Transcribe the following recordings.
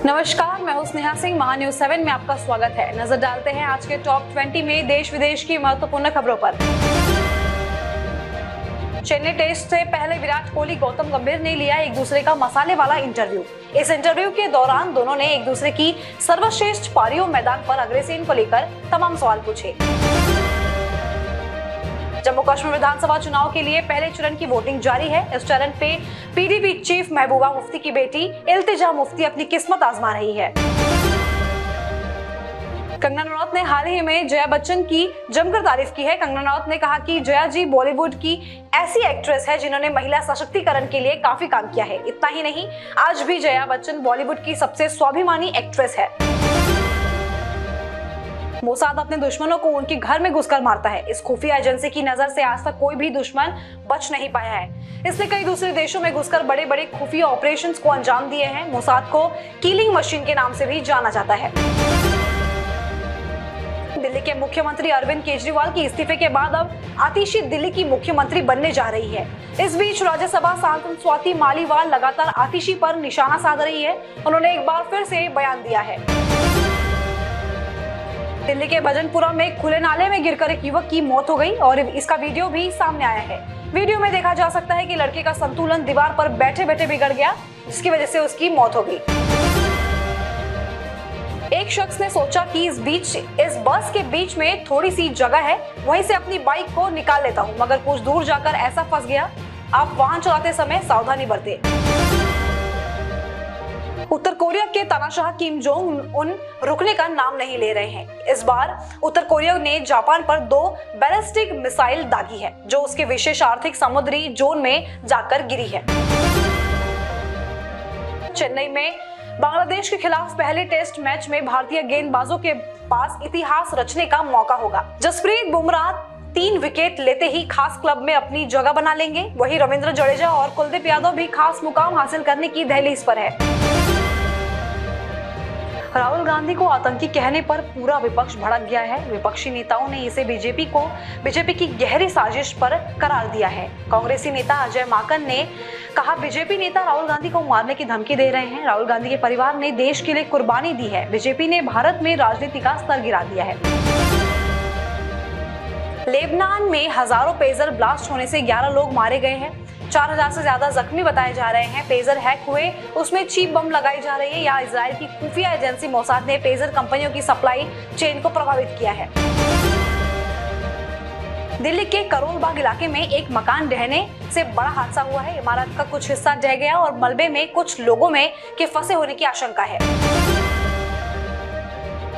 नमस्कार, मैं हूं स्नेहा सिंह। महान्यूज 7 में आपका स्वागत है। नजर डालते हैं आज के टॉप 20 में देश विदेश की महत्वपूर्ण खबरों पर। चेन्नई टेस्ट से पहले विराट कोहली, गौतम गंभीर ने लिया एक दूसरे का मसाले वाला इंटरव्यू। इस इंटरव्यू के दौरान दोनों ने एक दूसरे की सर्वश्रेष्ठ पारियों मैदान पर अग्रसेन को लेकर तमाम सवाल पूछे। जम्मू कश्मीर विधानसभा चुनाव के लिए पहले चरण की वोटिंग जारी है। इस चरण पे पीडीपी चीफ महबूबा मुफ्ती की बेटी इल्तिजा मुफ्ती अपनी किस्मत आजमा रही है। कंगना रनौत ने हाल ही में जया बच्चन की जमकर तारीफ की है। कंगना रनौत ने कहा कि जया जी बॉलीवुड की ऐसी एक्ट्रेस है जिन्होंने महिला सशक्तिकरण के लिए काफी काम किया है। इतना ही नहीं, आज भी जया बच्चन बॉलीवुड की सबसे स्वाभिमानी एक्ट्रेस है। मोसाद अपने दुश्मनों को उनके घर में घुसकर मारता है। इस खुफिया एजेंसी की नजर से आज तक कोई भी दुश्मन बच नहीं पाया है। इसने कई दूसरे देशों में घुसकर बड़े बड़े खुफिया ऑपरेशंस को अंजाम दिए हैं। मोसाद को किलिंग मशीन के नाम से भी जाना जाता है। दिल्ली के मुख्यमंत्री अरविंद केजरीवाल की इस्तीफे के बाद अब आतिशी दिल्ली की मुख्यमंत्री बनने जा रही है। इस बीच राज्यसभा सांसद स्वाति मालीवाल लगातार आतिशी पर निशाना साध रही है। उन्होंने एक बार फिर से बयान दिया है। दिल्ली के भजनपुरा में खुले नाले में गिरकर एक युवक की मौत हो गई और इसका वीडियो भी सामने आया है। वीडियो में देखा जा सकता है कि लड़के का संतुलन दीवार पर बैठे बैठे बिगड़ गया, जिसकी वजह से उसकी मौत हो गई। एक शख्स ने सोचा कि इस बस के बीच में थोड़ी सी जगह है, वहीं से अपनी बाइक को निकाल लेता हूँ, मगर कुछ दूर जाकर ऐसा फंस गया। आप वाहन चलाते समय सावधानी बरतें। उत्तर कोरिया के तानाशाह किम जोंग उन रुकने का नाम नहीं ले रहे हैं। इस बार उत्तर कोरिया ने जापान पर 2 बैलिस्टिक मिसाइल दागी है, जो उसके विशेष आर्थिक समुद्री जोन में जाकर गिरी है। चेन्नई में बांग्लादेश के खिलाफ पहले टेस्ट मैच में भारतीय गेंदबाजों के पास इतिहास रचने का मौका होगा। जसप्रीत बुमराह 3 विकेट लेते ही खास क्लब में अपनी जगह बना लेंगे। वहीं रविंद्र जडेजा और कुलदीप यादव भी खास मुकाम हासिल करने की दहलीज पर है। राहुल गांधी को आतंकी कहने पर पूरा विपक्ष भड़क गया है। विपक्षी नेताओं ने इसे बीजेपी की गहरी साजिश पर करार दिया है। कांग्रेसी नेता अजय माकन ने कहा, बीजेपी नेता राहुल गांधी को मारने की धमकी दे रहे हैं। राहुल गांधी के परिवार ने देश के लिए कुर्बानी दी है। बीजेपी ने भारत में राजनीति का स्तर गिरा दिया है। लेबनान में हजारों पेजर ब्लास्ट होने से 11 लोग मारे गए हैं। 4000 से ज्यादा जख्मी बताए जा रहे हैं। पेजर हैक हुए, उसमें चीप बम लगाई जा रही है। या इजराइल की खुफिया एजेंसी मोसाद ने पेजर कंपनियों की सप्लाई चेन को प्रभावित किया है। दिल्ली के करोल बाग इलाके में एक मकान ढहने से बड़ा हादसा हुआ है। इमारत का कुछ हिस्सा ढह गया और मलबे में कुछ लोगों के फंसे होने की आशंका है।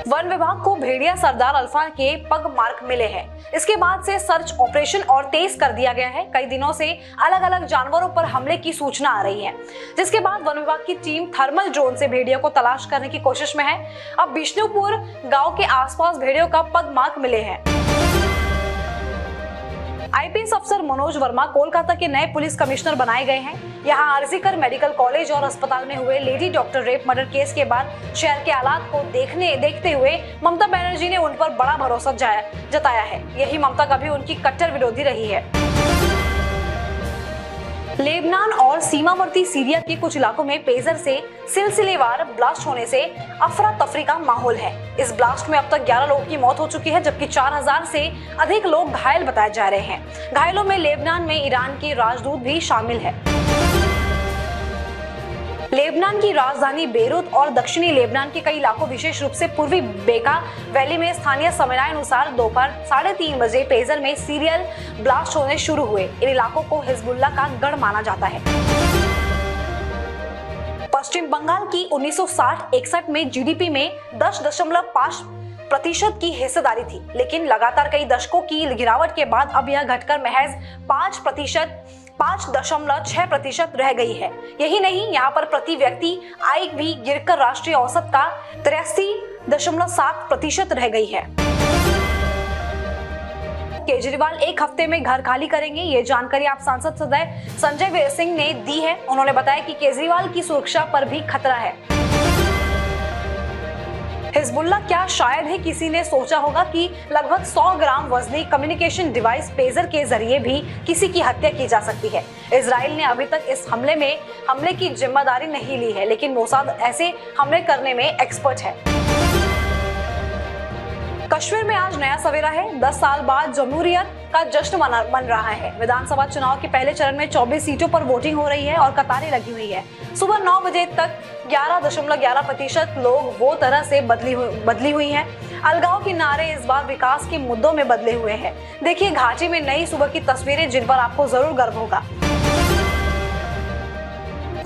वन विभाग को भेड़िया सरदार अल्फा के पग मार्क मिले हैं। इसके बाद से सर्च ऑपरेशन और तेज कर दिया गया है। कई दिनों से अलग अलग जानवरों पर हमले की सूचना आ रही है, जिसके बाद वन विभाग की टीम थर्मल ड्रोन से भेड़िया को तलाश करने की कोशिश में है। अब बिष्णुपुर गांव के आसपास भेड़ियों का पग मार्क मिले हैं। आईपीएस अफसर मनोज वर्मा कोलकाता के नए पुलिस कमिश्नर बनाए गए हैं। यहां आरजीकर मेडिकल कॉलेज और अस्पताल में हुए lady doctor rape murder case के बाद शहर के हालात को देखते हुए ममता बनर्जी ने उन पर बड़ा भरोसा जताया है। यही ममता कभी उनकी कट्टर विरोधी रही है। लेबनान और सीमावर्ती सीरिया के कुछ इलाकों में पेजर से सिलसिलेवार ब्लास्ट होने से अफरा तफरी का माहौल है। इस ब्लास्ट में अब तक 11 लोगों की मौत हो चुकी है, जबकि 4000 से अधिक लोग घायल बताए जा रहे हैं। घायलों में लेबनान में ईरान के राजदूत भी शामिल है। लेबनान की राजधानी बेरूत और दक्षिणी लेबनान के कई इलाकों, विशेष रूप से पूर्वी बेका वैली में स्थानीय समयानुसार दोपहर 3:30 बजे पेजर में सीरियल ब्लास्ट होने शुरू हुए। इन इलाकों को हिजबुल्लाह का गढ़ माना जाता है। पश्चिम बंगाल की 1960-61 में जीडीपी में 10.5% की हिस्सेदारी थी, लेकिन लगातार कई दशकों की गिरावट के बाद अब यह घटकर महज 5.6% रह गई है। यही नहीं, यहाँ पर प्रति व्यक्ति आय भी गिरकर राष्ट्रीय औसत का 83.7% रह गई है। केजरीवाल एक हफ्ते में घर खाली करेंगे, ये जानकारी आप सांसद संजय वीर सिंह ने दी है। उन्होंने बताया कि केजरीवाल की सुरक्षा पर भी खतरा है। हिजबुल्लाह क्या? शायद ही किसी ने सोचा होगा कि लगभग 100 ग्राम वजनी कम्युनिकेशन डिवाइस पेजर के जरिए भी किसी की हत्या की जा सकती है। इजराइल ने अभी तक इस हमले की जिम्मेदारी नहीं ली है, लेकिन मोसाद ऐसे हमले करने में एक्सपर्ट है। कश्मीर में आज नया सवेरा है। 10 साल बाद जमहूरियत का जश्न मन रहा है। विधानसभा चुनाव के पहले चरण में 24 सीटों पर वोटिंग हो रही है और कतारें लगी हुई है। सुबह 9 बजे तक 11.11% लोग वो तरह से बदली हुई हैं। अलगाव के नारे इस बार विकास के मुद्दों में बदले हुए हैं। देखिए घाटी में नई सुबह की तस्वीरें, जिन पर आपको जरूर गर्व होगा।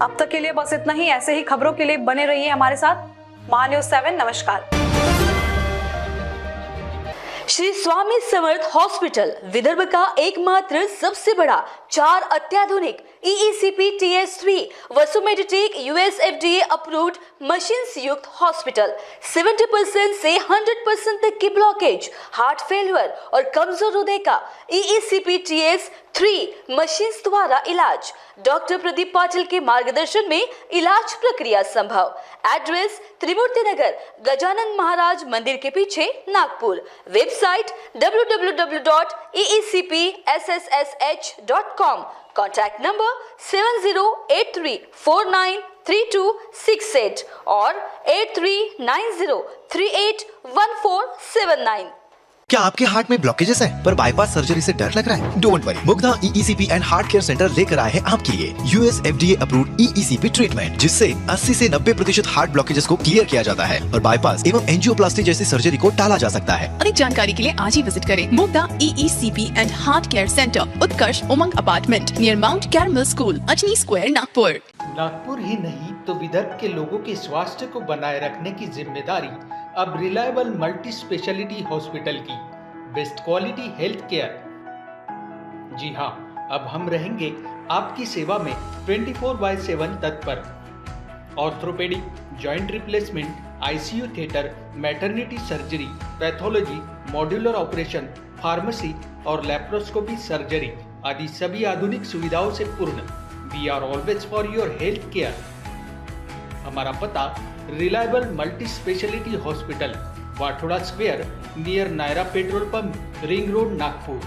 अब तक के लिए बस इतना ही। ऐसे ही खबरों के लिए बने रहिए हमारे साथ। MANews7। नमस्कार। श्री स्वामी समर्थ हॉस्पिटल विदर्भ का एकमात्र सबसे बड़ा 4 अत्याधुनिक EECP TS3 वसुमेडिटेक US FDA approved machines युक्त हॉस्पिटल। 70% से 100% तक की ब्लॉकेज, हार्ट फेलियर और कमजोर हृदय का EECP TS3 मशीन्स द्वारा इलाज। डॉक्टर प्रदीप पाटिल के मार्गदर्शन में इलाज प्रक्रिया संभव। एड्रेस त्रिमूर्ति नगर, गजानन महाराज मंदिर के पीछे, Nagpur. Website www.eecpssh.com। Contact number 7083493268 और 8390381479। क्या आपके हार्ट में ब्लॉकेजेस है पर बाईपास सर्जरी से डर लग रहा है? Don't worry, Mugdha EECP and heart care centre लेकर आए हैं आपके लिए US FDA approved EECP treatment, जिससे 80 से 90% हार्ट ब्लॉकेजेस को क्लियर किया जाता है और बाईपास एवं एंजियोप्लास्टी जैसी सर्जरी को टाला जा सकता है। अधिक जानकारी के लिए आज ही विजिट करें Mugdha EECP and heart care centre, Utkarsh Umang apartment near Mount Carmel school, Ajni square, Nagpur. Nagpur ही नहीं तो विदर्भ के लोगों के स्वास्थ्य को बनाए रखने की जिम्मेदारी अब रिलायबल मल्टी स्पेशलिटी हॉस्पिटल की। Best quality health care. जी हाँ, अब हम रहेंगे आपकी सेवा में 24/7 तत्पर। Orthopaedic, joint replacement, ICU theatre, maternity surgery, pathology, modular operation, pharmacy और लैप्रोस्कोपी सर्जरी आदि सभी आधुनिक सुविधाओं से पूर्ण। We are always for your health care. हमारा पता reliable multi speciality hospital, Wathoda square near Nayara petrol pump, ring road, Nagpur.